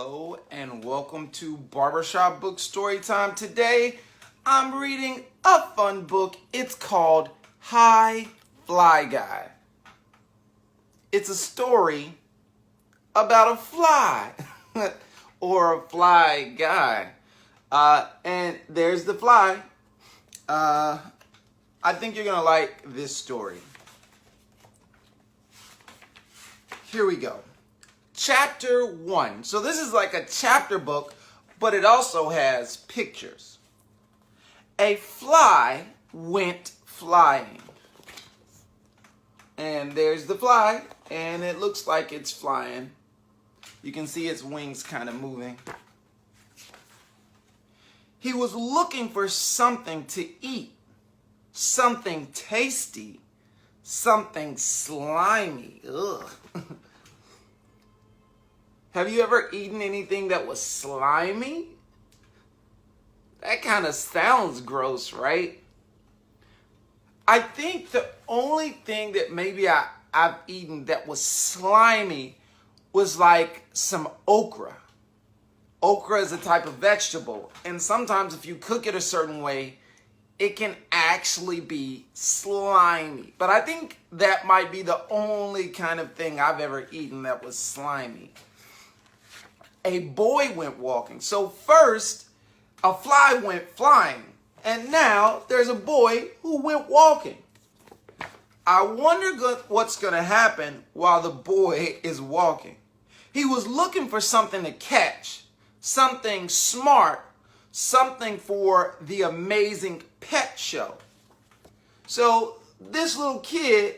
Hello and welcome to Barbershop Books story time. Today I'm reading a fun book. It's called High Fly Guy. It's a story about a fly or a fly guy. And there's the fly. I think you're going to like this story. Here we go. Chapter 1. So this is like a chapter book, but it also has pictures. A fly went flying. And there's the fly, and it looks like it's flying. You can see its wings kind of moving. He was looking for something to eat, something tasty, something slimy. Ugh. Have you ever eaten anything that was slimy? That kind of sounds gross, right? I think the only thing that maybe I've eaten that was slimy was like some okra. Okra is a type of vegetable, and sometimes if you cook it a certain way, it can actually be slimy. But I think that might be the only kind of thing I've ever eaten that was slimy. A boy went walking. So first, a fly went flying. And now there's a boy who went walking. I wonder what's going to happen while the boy is walking. He was looking for something to catch, something smart, something for the amazing pet show. So this little kid,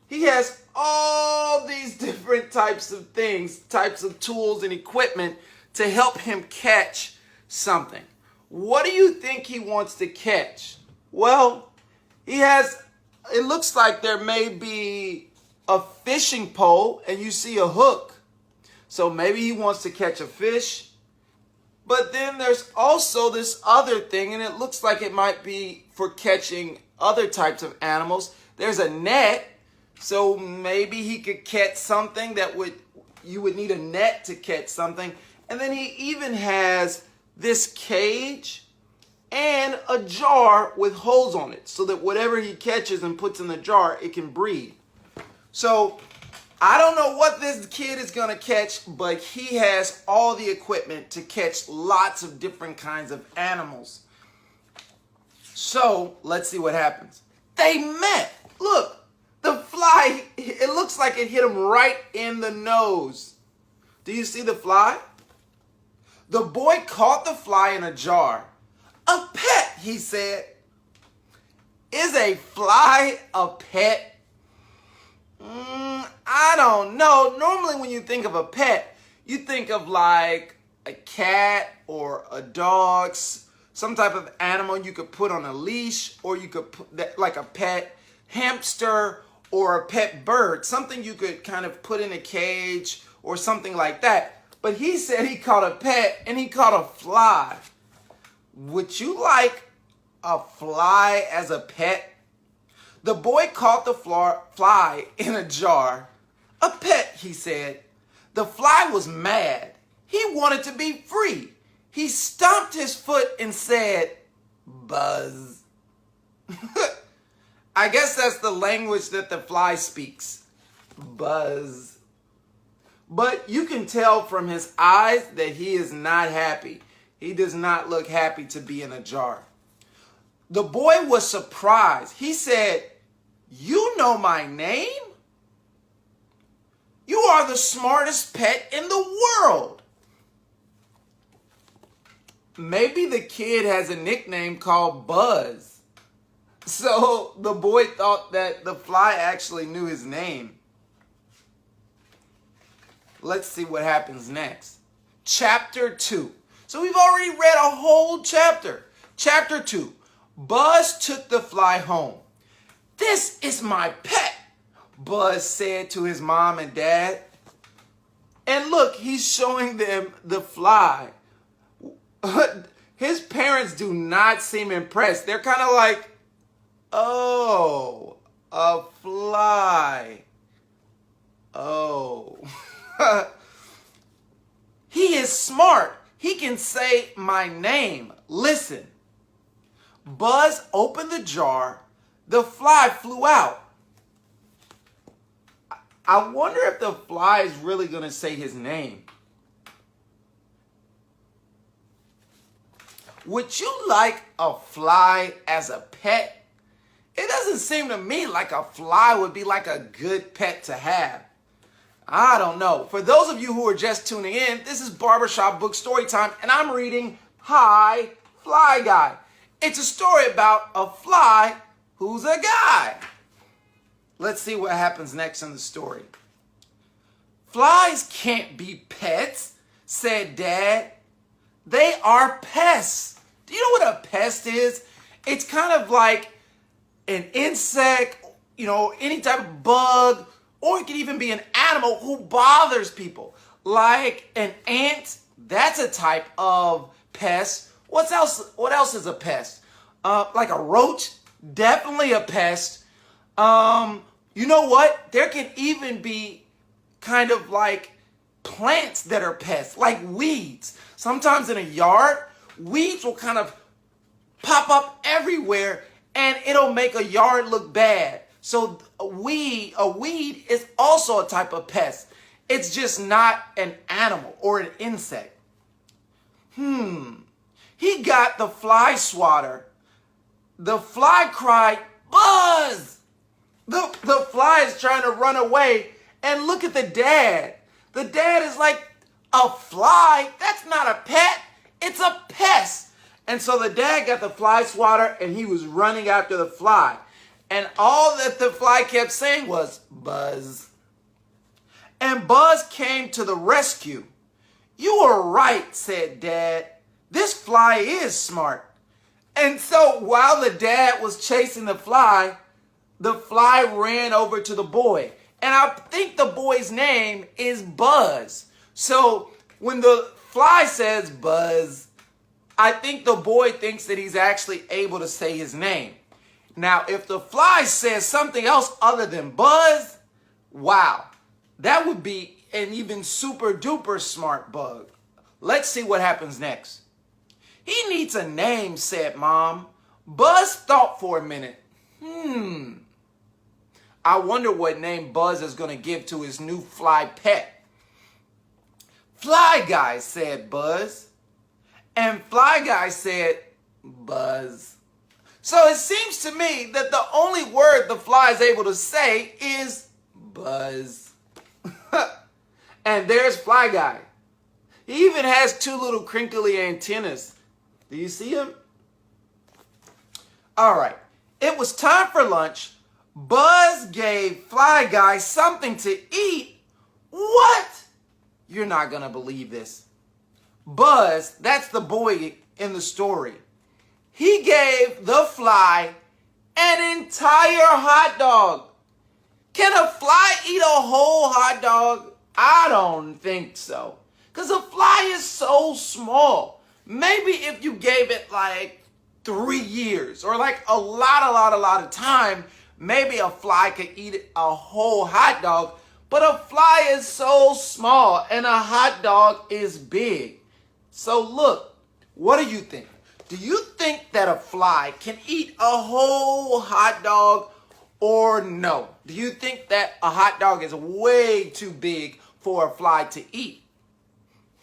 he has all these different types of things, types of tools and equipment to help him catch something. What do you think he wants to catch? Well, it looks like there may be a fishing pole and you see a hook. So maybe he wants to catch a fish. But then there's also this other thing, and it looks like it might be for catching other types of animals. There's a net. So maybe he could catch something you would need a net to catch something. And then he even has this cage and a jar with holes on it so that whatever he catches and puts in the jar, it can breathe. So I don't know what this kid is going to catch, but he has all the equipment to catch lots of different kinds of animals. So let's see what happens. They met. Look. The fly, it looks like it hit him right in the nose. Do you see the fly? The boy caught the fly in a jar. A pet, he said. Is a fly a pet? I don't know. Normally when you think of a pet, you think of like a cat or a dog, some type of animal you could put on a leash, or you could put like a pet hamster, or a pet bird, something you could kind of put in a cage or something like that. But he said he caught a pet and he caught a fly. Would you like a fly as a pet? The boy caught the fly in a jar. A pet, he said. The fly was mad. He wanted to be free. He stomped his foot and said, "Buzz." I guess that's the language that the fly speaks. Buzz. But you can tell from his eyes that he is not happy. He does not look happy to be in a jar. The boy was surprised. He said, "You know my name? You are the smartest pet in the world." Maybe the kid has a nickname called Buzz. So the boy thought that the fly actually knew his name. Let's see what happens next. Chapter 2. So we've already read a whole chapter. Chapter 2. Buzz took the fly home. "This is my pet," Buzz said to his mom and dad. And look, he's showing them the fly. His parents do not seem impressed. They're kind of like, "Oh, a fly. Oh." He is smart. He can say my name. Listen. Buzz opened the jar. The fly flew out. I wonder if the fly is really going to say his name. Would you like a fly as a pet? It doesn't seem to me like a fly would be like a good pet to have. I don't know. For those of you who are just tuning in, this is Barbershop Book Story Time, and I'm reading Hi, Fly Guy. It's a story about a fly who's a guy. Let's see what happens next in the story. Flies can't be pets, said Dad. They are pests. Do you know what a pest is? It's kind of like an insect, any type of bug, or it could even be an animal who bothers people. Like an ant, that's a type of pest. What else is a pest? Like a roach, definitely a pest. You know what? There can even be kind of like plants that are pests, like weeds. Sometimes in a yard, weeds will kind of pop up everywhere and it'll make a yard look bad. So a weed is also a type of pest. It's just not an animal or an insect. He got the fly swatter. The fly cried, Buzz! The fly is trying to run away, and look at the dad. The dad is like, a fly? That's not a pet. It's a pest. And so the dad got the fly swatter, and he was running after the fly. And all that the fly kept saying was, Buzz. And Buzz came to the rescue. You were right, said Dad. This fly is smart. And so while the dad was chasing the fly ran over to the boy. And I think the boy's name is Buzz. So when the fly says Buzz, I think the boy thinks that he's actually able to say his name. Now, if the fly says something else other than Buzz, wow, that would be an even super duper smart bug. Let's see what happens next. He needs a name, said Mom. Buzz thought for a minute. I wonder what name Buzz is going to give to his new fly pet. Fly Guy, said Buzz. And Fly Guy said, Buzz. So it seems to me that the only word the fly is able to say is Buzz. And there's Fly Guy. He even has two little crinkly antennas. Do you see him? All right. It was time for lunch. Buzz gave Fly Guy something to eat. What? You're not going to believe this. Buzz, that's the boy in the story. He gave the fly an entire hot dog. Can a fly eat a whole hot dog? I don't think so. Because a fly is so small. Maybe if you gave it like 3 years or like a lot of time, maybe a fly could eat a whole hot dog. But a fly is so small and a hot dog is big. So look, what do you think? Do you think that a fly can eat a whole hot dog or no? Do you think that a hot dog is way too big for a fly to eat?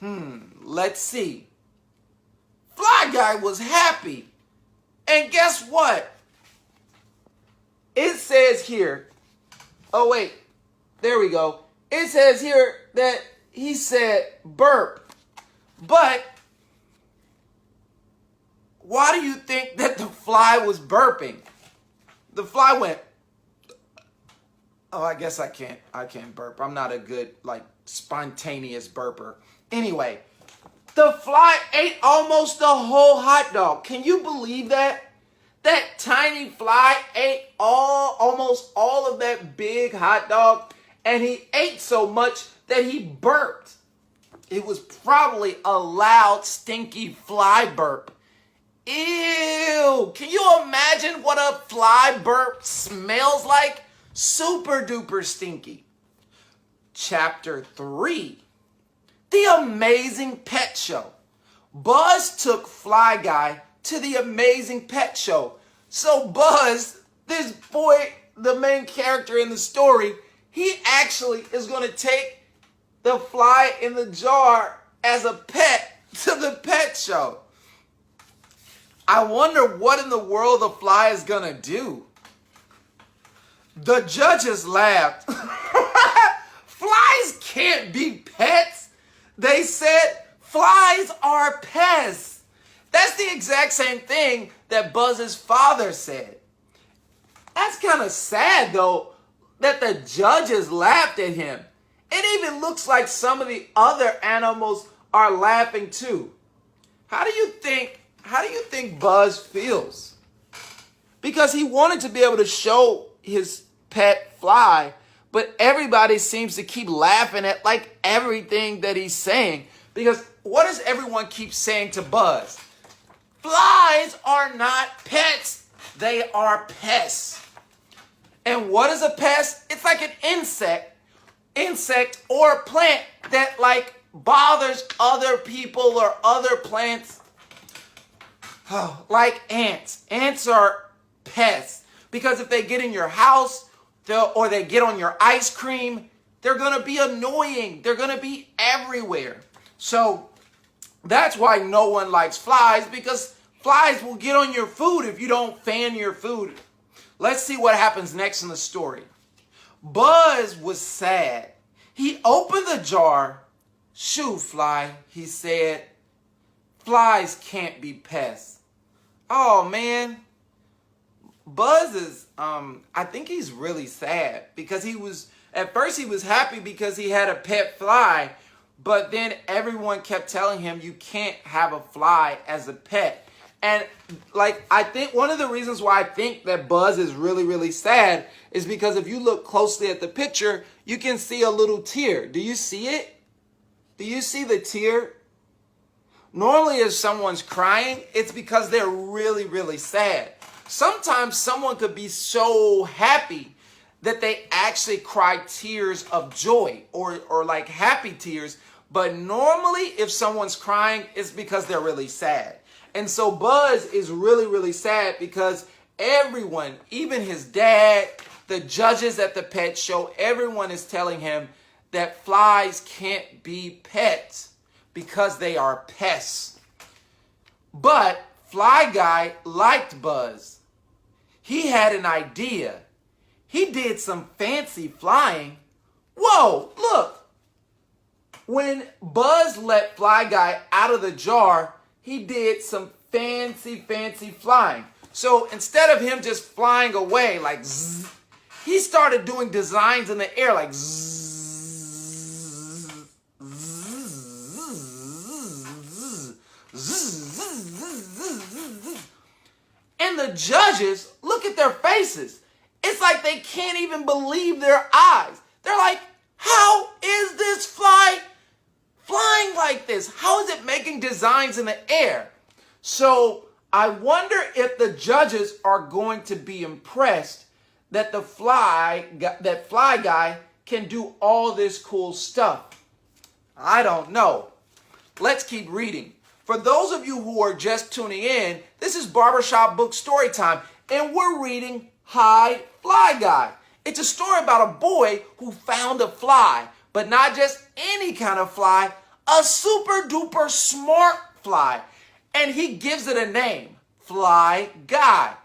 Let's see. Fly Guy was happy. And guess what? It says here, oh wait, there we go. It says here that he said burp. But why do you think that the fly was burping? The fly went, oh, I guess I can't burp. I'm not a good, spontaneous burper. Anyway, the fly ate almost the whole hot dog. Can you believe that? That tiny fly ate almost all of that big hot dog, and he ate so much that he burped. It was probably a loud, stinky fly burp. Ew! Can you imagine what a fly burp smells like? Super duper stinky. Chapter 3. The Amazing Pet Show. Buzz took Fly Guy to the Amazing Pet Show. So Buzz, this boy, the main character in the story, he actually is going to take the fly in the jar as a pet to the pet show. I wonder what in the world the fly is going to do. The judges laughed. Flies can't be pets. They said flies are pests. That's the exact same thing that Buzz's father said. That's kind of sad, though, that the judges laughed at him. It even looks like some of the other animals are laughing too. How do you think Buzz feels? Because he wanted to be able to show his pet fly, but everybody seems to keep laughing at like everything that he's saying. Because what does everyone keep saying to Buzz? Flies are not pets. They are pests. And what is a pest? It's like an insect or a plant that like bothers other people or other plants. Oh, like ants. Ants are pests because if they get in your house or they get on your ice cream, they're going to be annoying. They're going to be everywhere. So that's why no one likes flies, because flies will get on your food if you don't fan your food. Let's see what happens next in the story. Buzz was sad. He opened the jar. Shoo, Fly, he said. Flies can't be pests. Oh, man. Buzz is, I think he's really sad because at first he was happy because he had a pet fly, but then everyone kept telling him you can't have a fly as a pet. And like, I think one of the reasons why I think that Buzz is really, really sad is because if you look closely at the picture, you can see a little tear. Do you see it? Do you see the tear? Normally if someone's crying, it's because they're really, really sad. Sometimes someone could be so happy that they actually cry tears of joy or like happy tears. But normally if someone's crying, it's because they're really sad. And so Buzz is really, really sad because everyone, even his dad, the judges at the pet show, everyone is telling him that flies can't be pets because they are pests. But Fly Guy liked Buzz. He had an idea. He did some fancy flying. Whoa, look. When Buzz let Fly Guy out of the jar, he did some fancy flying. So instead of him just flying away like zzz, he started doing designs in the air like zzz, zzz, zzz. And the judges, look at their faces. It's like they can't even believe their eyes. They're like, how is this fly flying like this? How is it making designs in the air? So I wonder if the judges are going to be impressed that Fly Guy can do all this cool stuff. I don't know. Let's keep reading. For those of you who are just tuning in, this is Barbershop Books story time, and we're reading Hi, Fly Guy. It's a story about a boy who found a fly, but not just any kind of fly, a super duper smart fly. And he gives it a name, Fly Guy.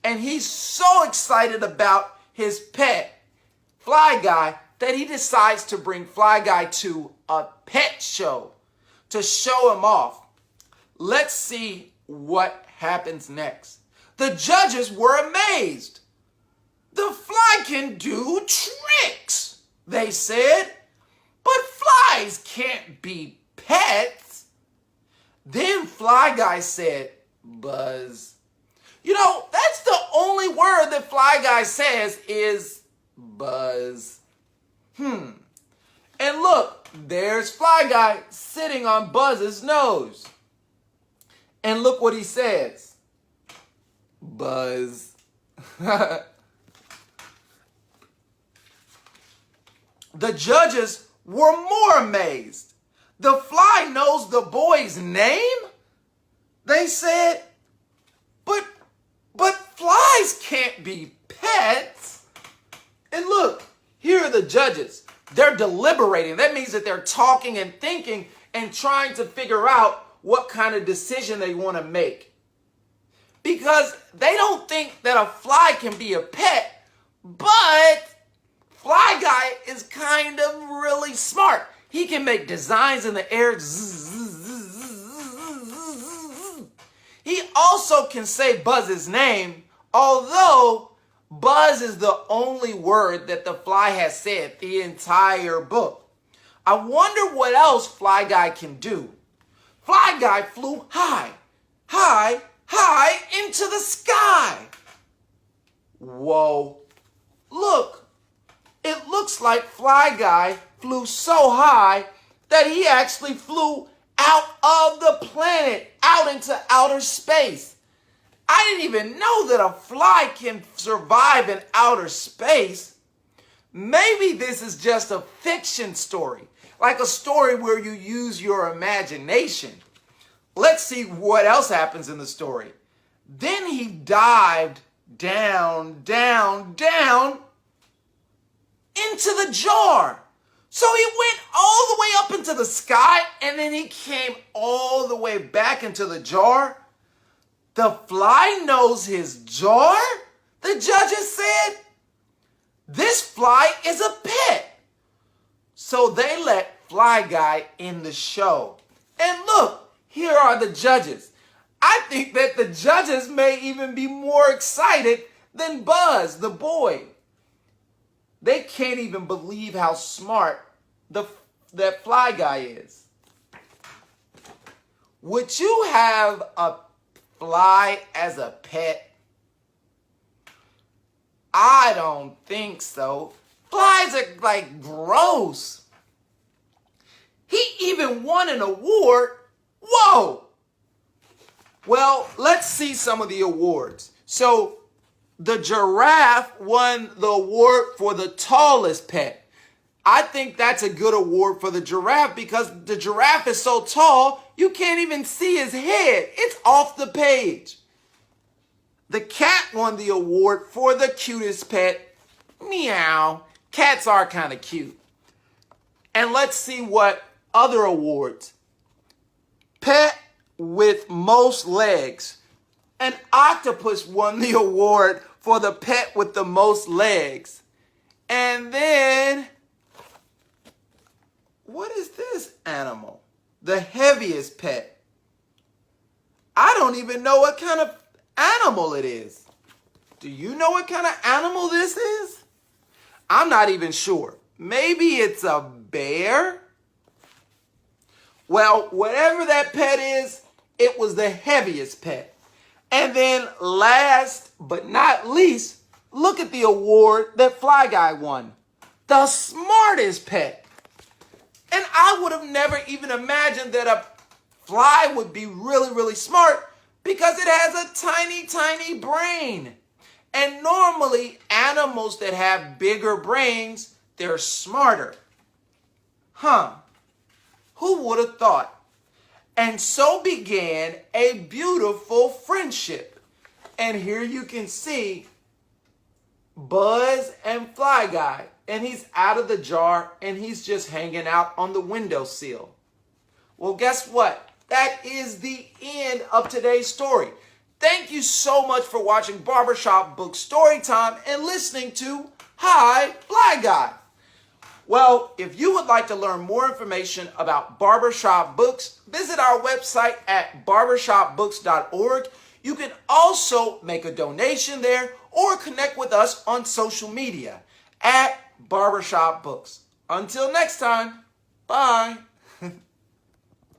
And he's so excited about his pet, Fly Guy, that he decides to bring Fly Guy to a pet show to show him off. Let's see what happens next. The judges were amazed. The fly can do tricks, they said. But flies can't be pets. Then Fly Guy said, Buzz. You know, that's the only word that Fly Guy says is Buzz. And look, there's Fly Guy sitting on Buzz's nose. And look what he says. Buzz. The judges were more amazed. The fly knows the boy's name? They said, but flies can't be pets. And look, here are the judges. They're deliberating. That means that they're talking and thinking and trying to figure out what kind of decision they want to make. Because they don't think that a fly can be a pet, but Fly Guy is kind of really smart. He can make designs in the air. He also can say Buzz's name, although Buzz is the only word that the fly has said the entire book. I wonder what else Fly Guy can do. Fly Guy flew high, high, high into the sky. Whoa. Look, it looks like Fly Guy flew so high that he actually flew out of the planet, out into outer space. I didn't even know that a fly can survive in outer space. Maybe this is just a fiction story, like a story where you use your imagination. Let's see what else happens in the story. Then he dived down, down, down into the jar. So he went all the way up into the sky, and then he came all the way back into the jar. The fly knows his jar? The judges said. This fly is a pet. So they let Fly Guy in the show. And look, here are the judges. I think that the judges may even be more excited than Buzz, the boy. They can't even believe how smart that Fly Guy is. Would you have a fly as a pet? I don't think so. Flies are like gross. He even won an award. Whoa! Well, let's see some of the awards. So, the giraffe won the award for the tallest pet. I think that's a good award for the giraffe because the giraffe is so tall, you can't even see his head. It's off the page. The cat won the award for the cutest pet. Meow. Cats are kind of cute. And let's see what other awards. Pet with most legs. An octopus won the award for the pet with the most legs. And then, what is this animal? The heaviest pet. I don't even know what kind of animal it is. Do you know what kind of animal this is? I'm not even sure. Maybe it's a bear? Well, whatever that pet is, it was the heaviest pet. And then last but not least, look at the award that Fly Guy won. The smartest pet. And I would have never even imagined that a fly would be really, really smart because it has a tiny, tiny brain. And normally animals that have bigger brains, they're smarter. Who would have thought? And so began a beautiful friendship. And here you can see Buzz and Fly Guy. And he's out of the jar and he's just hanging out on the windowsill. Well, guess what? That is the end of today's story. Thank you so much for watching Barbershop Books Storytime and listening to Hi, Fly Guy. Well, if you would like to learn more information about Barbershop Books, visit our website at barbershopbooks.org. You can also make a donation there or connect with us on social media at Barbershop Books. Until next time, bye.